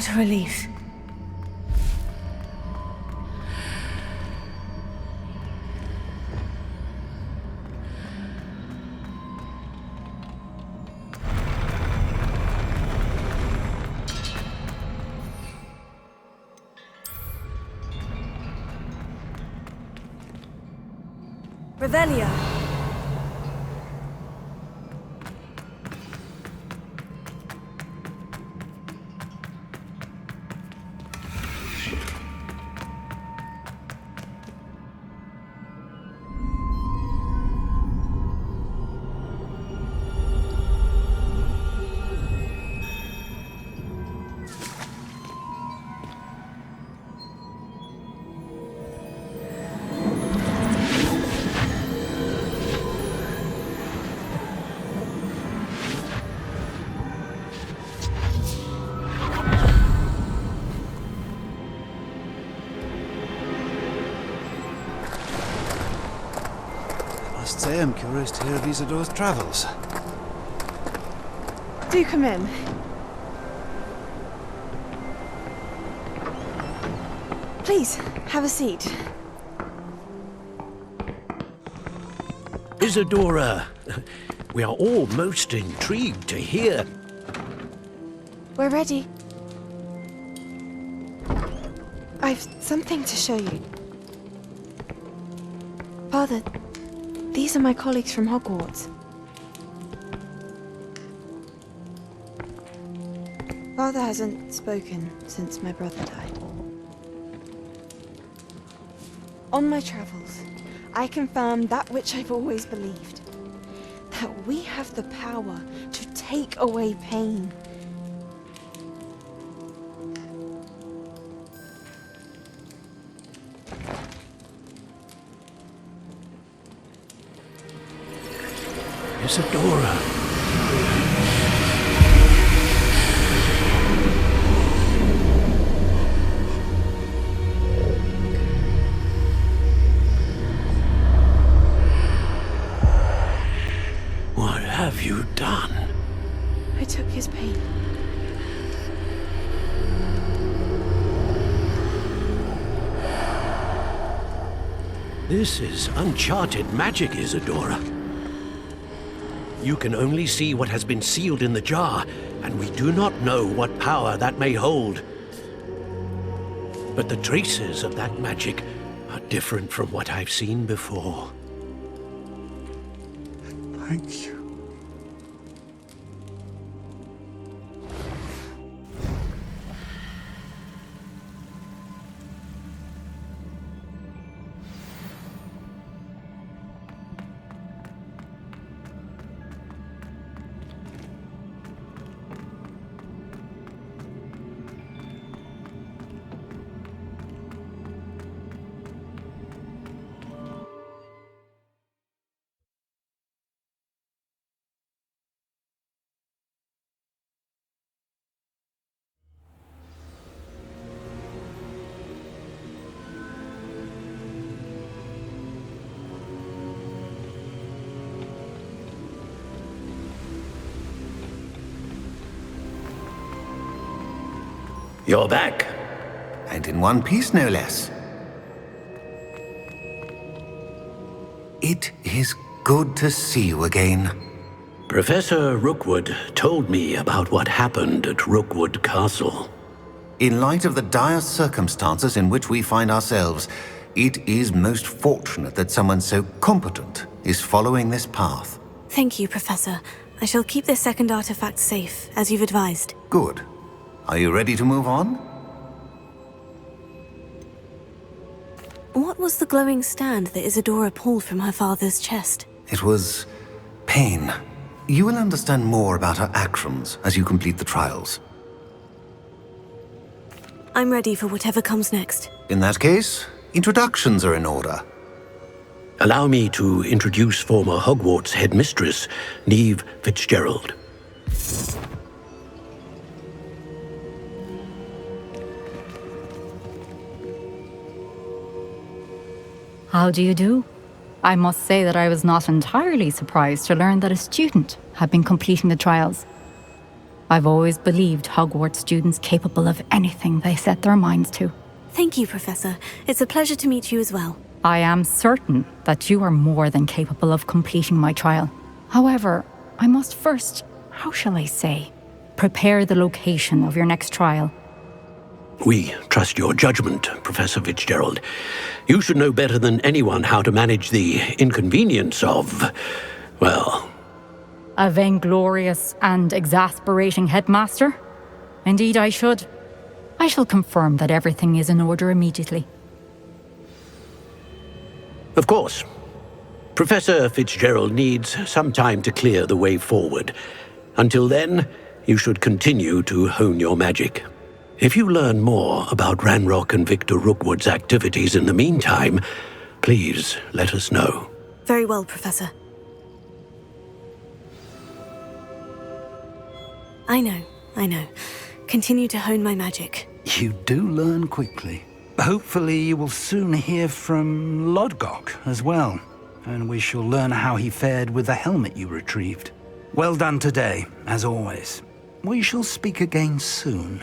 What a relief. Revelia. I must say I'm curious to hear of Isadore's travels. Do come in. Please, have a seat. Isadora, we are all most intrigued to hear. We're ready. I've something to show you. Father, these are my colleagues from Hogwarts. Father hasn't spoken since my brother died. On my travels, I confirmed that which I've always believed. That we have the power to take away pain. Isadora. What have you done? I took his pain. This is uncharted magic, Isadora. You can only see what has been sealed in the jar, and we do not know what power that may hold. But the traces of that magic are different from what I've seen before. Thank you. You're back. And in one piece, no less. It is good to see you again. Professor Rookwood told me about what happened at Rookwood Castle. In light of the dire circumstances in which we find ourselves, it is most fortunate that someone so competent is following this path. Thank you, Professor. I shall keep this second artifact safe, as you've advised. Good. Are you ready to move on? What was the glowing stand that Isadora pulled from her father's chest? It was pain. You will understand more about her actions as you complete the trials. I'm ready for whatever comes next. In that case, introductions are in order. Allow me to introduce former Hogwarts headmistress, Neve Fitzgerald. How do you do? I must say that I was not entirely surprised to learn that a student had been completing the trials. I've always believed Hogwarts students capable of anything they set their minds to. Thank you, Professor. It's a pleasure to meet you as well. I am certain that you are more than capable of completing my trial. However, I must first, how shall I say, prepare the location of your next trial. We trust your judgment, Professor Fitzgerald. You should know better than anyone how to manage the inconvenience of, well... A vainglorious and exasperating headmaster? Indeed I should. I shall confirm that everything is in order immediately. Of course. Professor Fitzgerald needs some time to clear the way forward. Until then, you should continue to hone your magic. If you learn more about Ranrock and Victor Rookwood's activities in the meantime, please let us know. Very well, Professor. I know. Continue to hone my magic. You do learn quickly. Hopefully you will soon hear from Lodgok as well, and we shall learn how he fared with the helmet you retrieved. Well done today, as always. We shall speak again soon.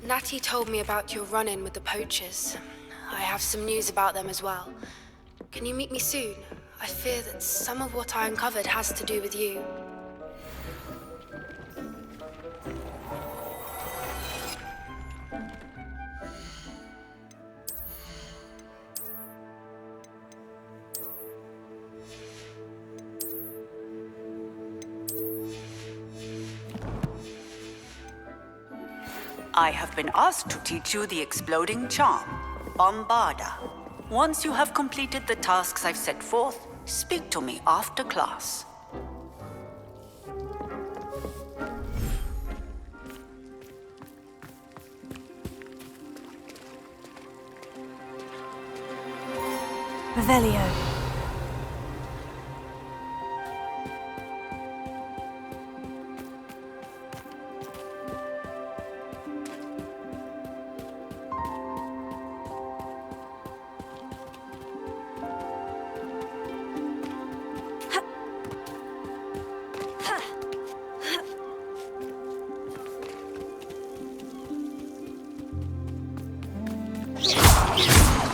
Natty told me about your run-in with the poachers. I have some news about them as well. Can you meet me soon? I fear that some of what I uncovered has to do with you. I have been asked to teach you the exploding charm, Bombarda. Once you have completed the tasks I've set forth, speak to me after class. Revelio.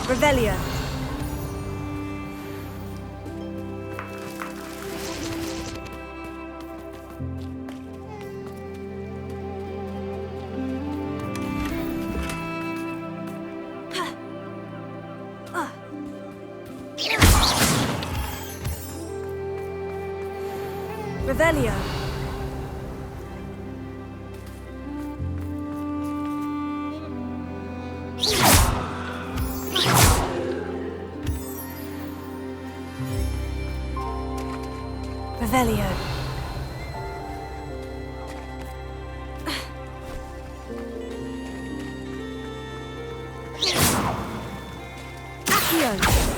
Revelio. Revelio. Revelio. Accio.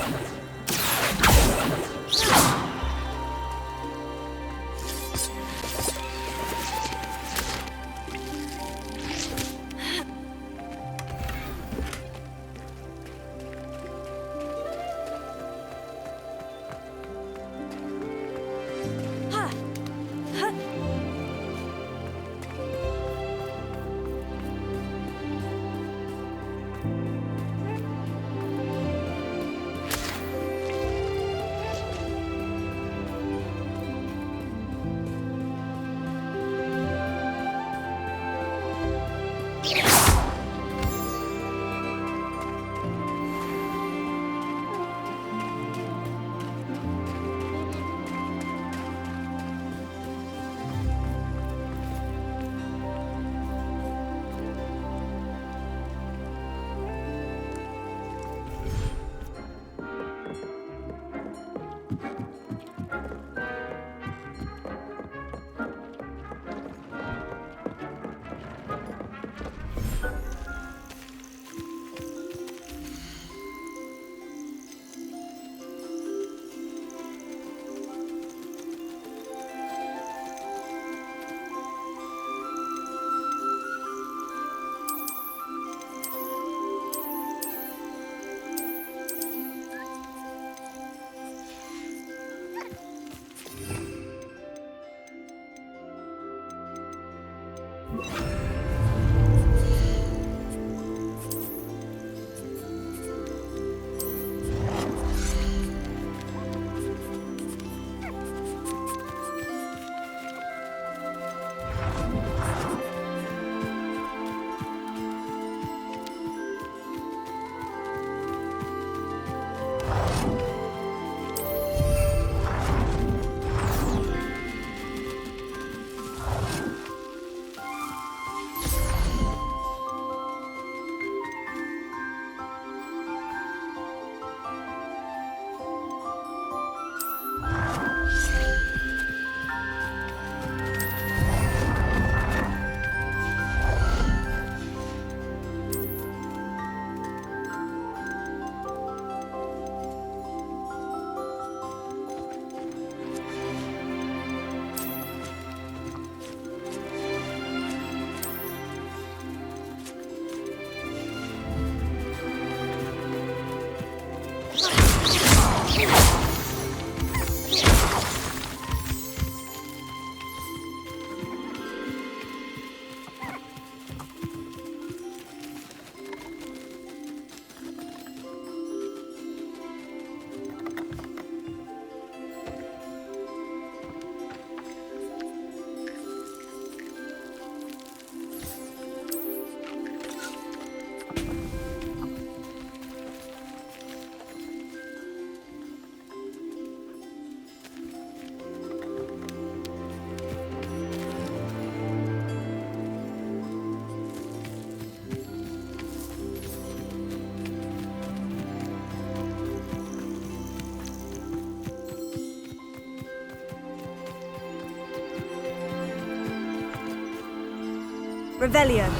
Revelio.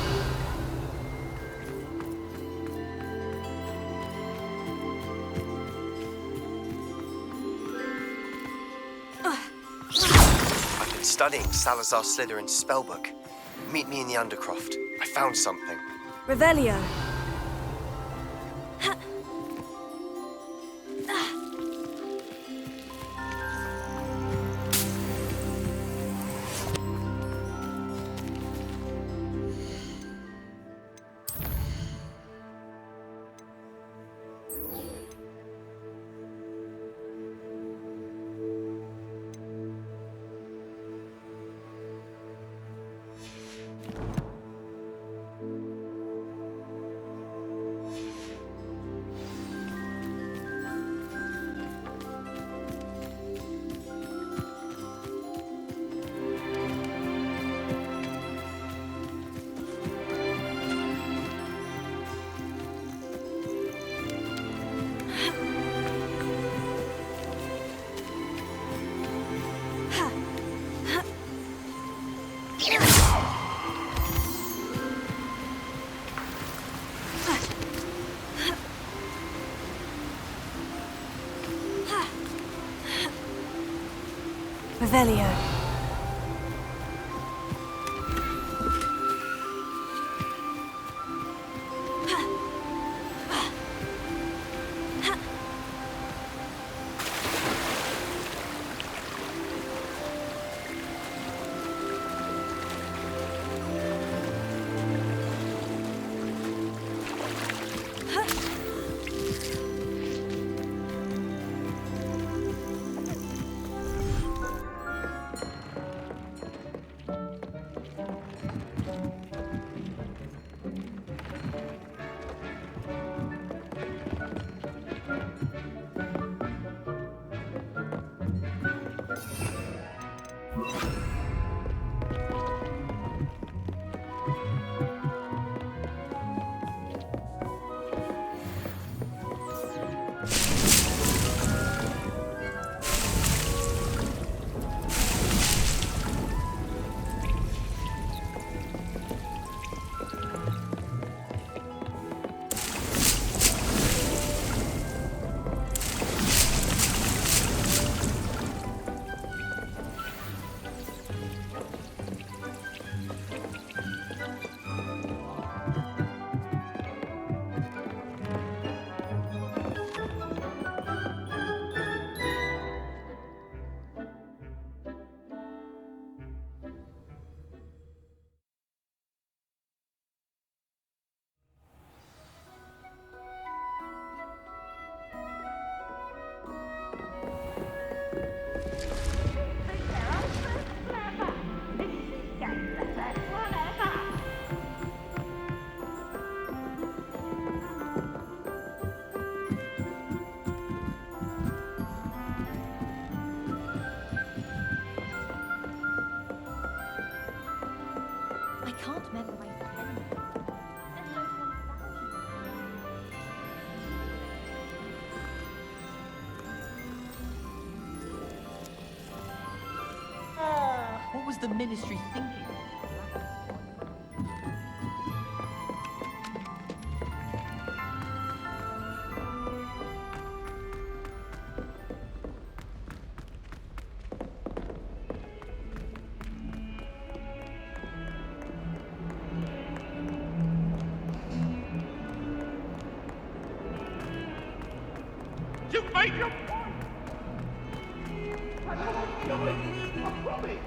I've been studying Salazar Slytherin's spellbook. Meet me in the Undercroft. I found something. Revelio. Revelio. What was the Ministry thinking? You made your point! I don't want to kill him! I promise!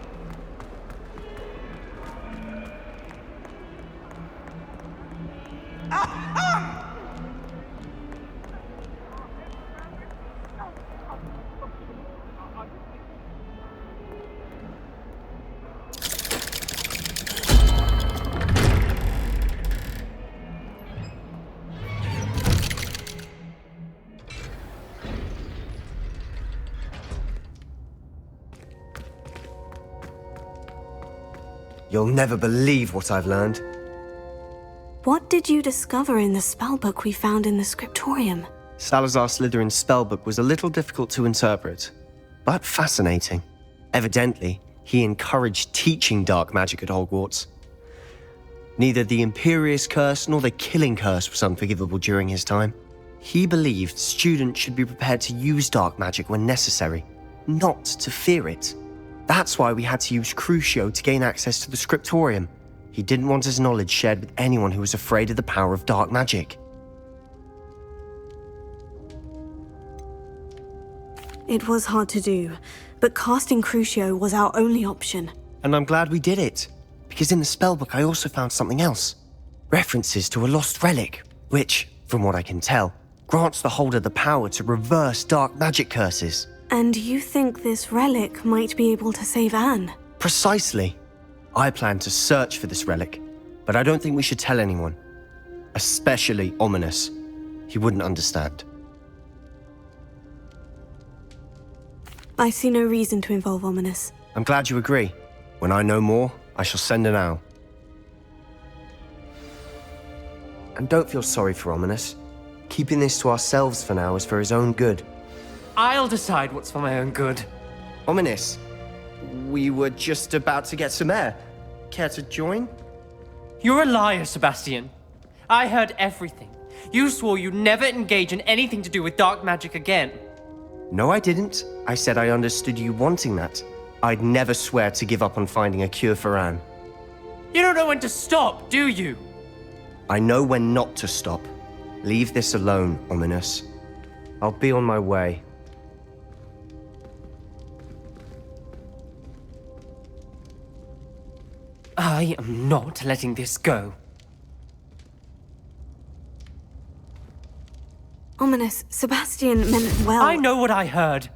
You'll never believe what I've learned. What did you discover in the spellbook we found in the scriptorium? Salazar Slytherin's spellbook was a little difficult to interpret, but fascinating. Evidently, he encouraged teaching dark magic at Hogwarts. Neither the Imperious Curse nor the Killing Curse was unforgivable during his time. He believed students should be prepared to use dark magic when necessary, not to fear it. That's why we had to use Crucio to gain access to the scriptorium. He didn't want his knowledge shared with anyone who was afraid of the power of dark magic. It was hard to do, but casting Crucio was our only option. And I'm glad we did it, because in the spellbook I also found something else. References to a lost relic, which, from what I can tell, grants the holder the power to reverse dark magic curses. And you think this relic might be able to save Anne? Precisely. I plan to search for this relic, but I don't think we should tell anyone. Especially Ominous. He wouldn't understand. I see no reason to involve Ominous. I'm glad you agree. When I know more, I shall send an owl. And don't feel sorry for Ominous. Keeping this to ourselves for now is for his own good. I'll decide what's for my own good. Ominous, we were just about to get some air. Care to join? You're a liar, Sebastian. I heard everything. You swore you'd never engage in anything to do with dark magic again. No, I didn't. I said I understood you wanting that. I'd never swear to give up on finding a cure for Anne. You don't know when to stop, do you? I know when not to stop. Leave this alone, Ominous. I'll be on my way. I am not letting this go. Ominous, Sebastian meant well. I know what I heard.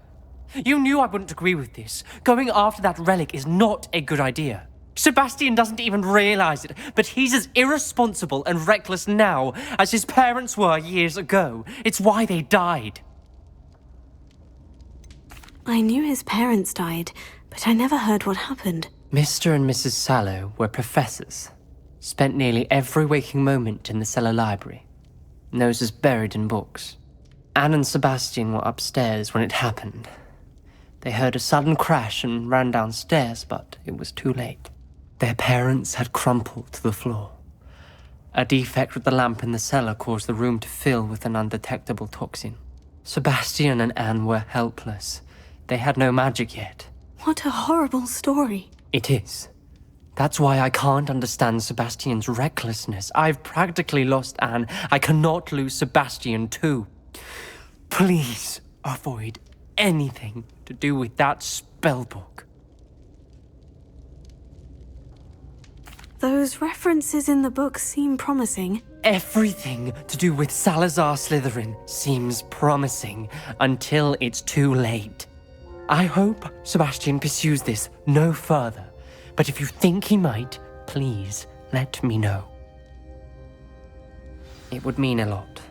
You knew I wouldn't agree with this. Going after that relic is not a good idea. Sebastian doesn't even realize it, but he's as irresponsible and reckless now as his parents were years ago. It's why they died. I knew his parents died, but I never heard what happened. Mr. and Mrs. Sallow were professors. Spent nearly every waking moment in the cellar library. Noses buried in books. Anne and Sebastian were upstairs when it happened. They heard a sudden crash and ran downstairs, but it was too late. Their parents had crumpled to the floor. A defect with the lamp in the cellar caused the room to fill with an undetectable toxin. Sebastian and Anne were helpless. They had no magic yet. What a horrible story. It is. That's why I can't understand Sebastian's recklessness. I've practically lost Anne. I cannot lose Sebastian too. Please avoid anything to do with that spellbook. Those references in the book seem promising. Everything to do with Salazar Slytherin seems promising until it's too late. I hope Sebastian pursues this no further, but if you think he might, please let me know. It would mean a lot.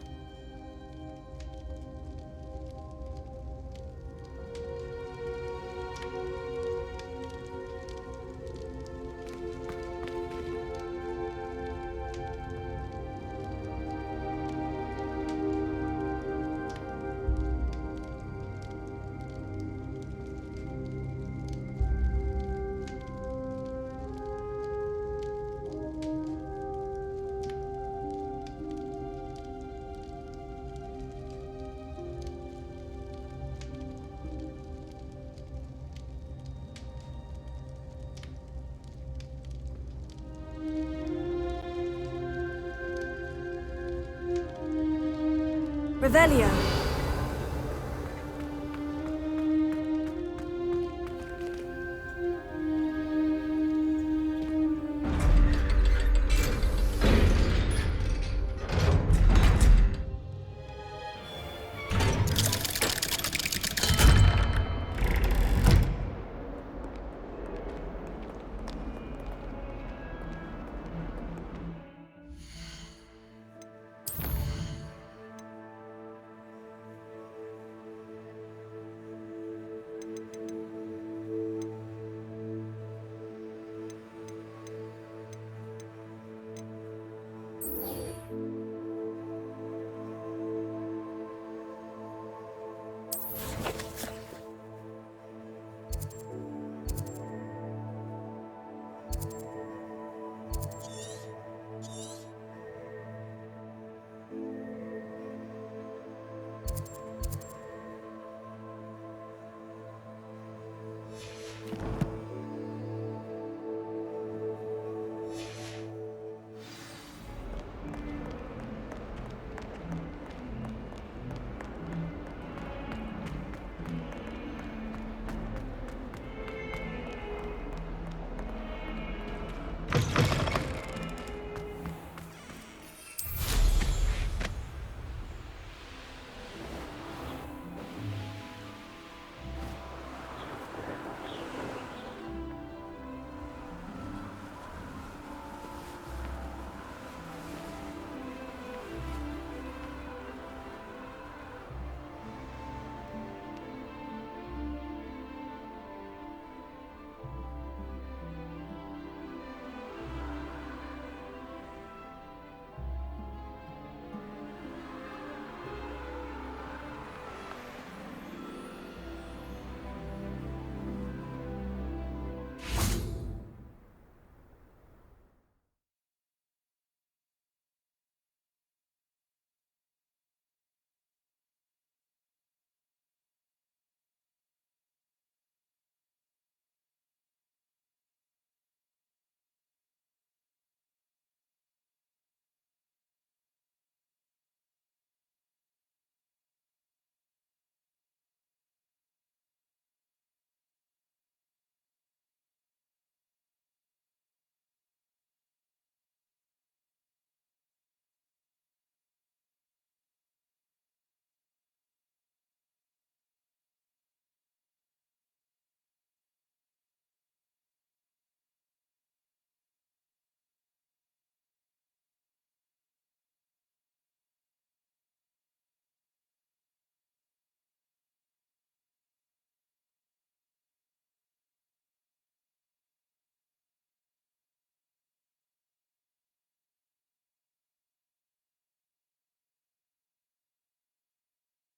Revelio.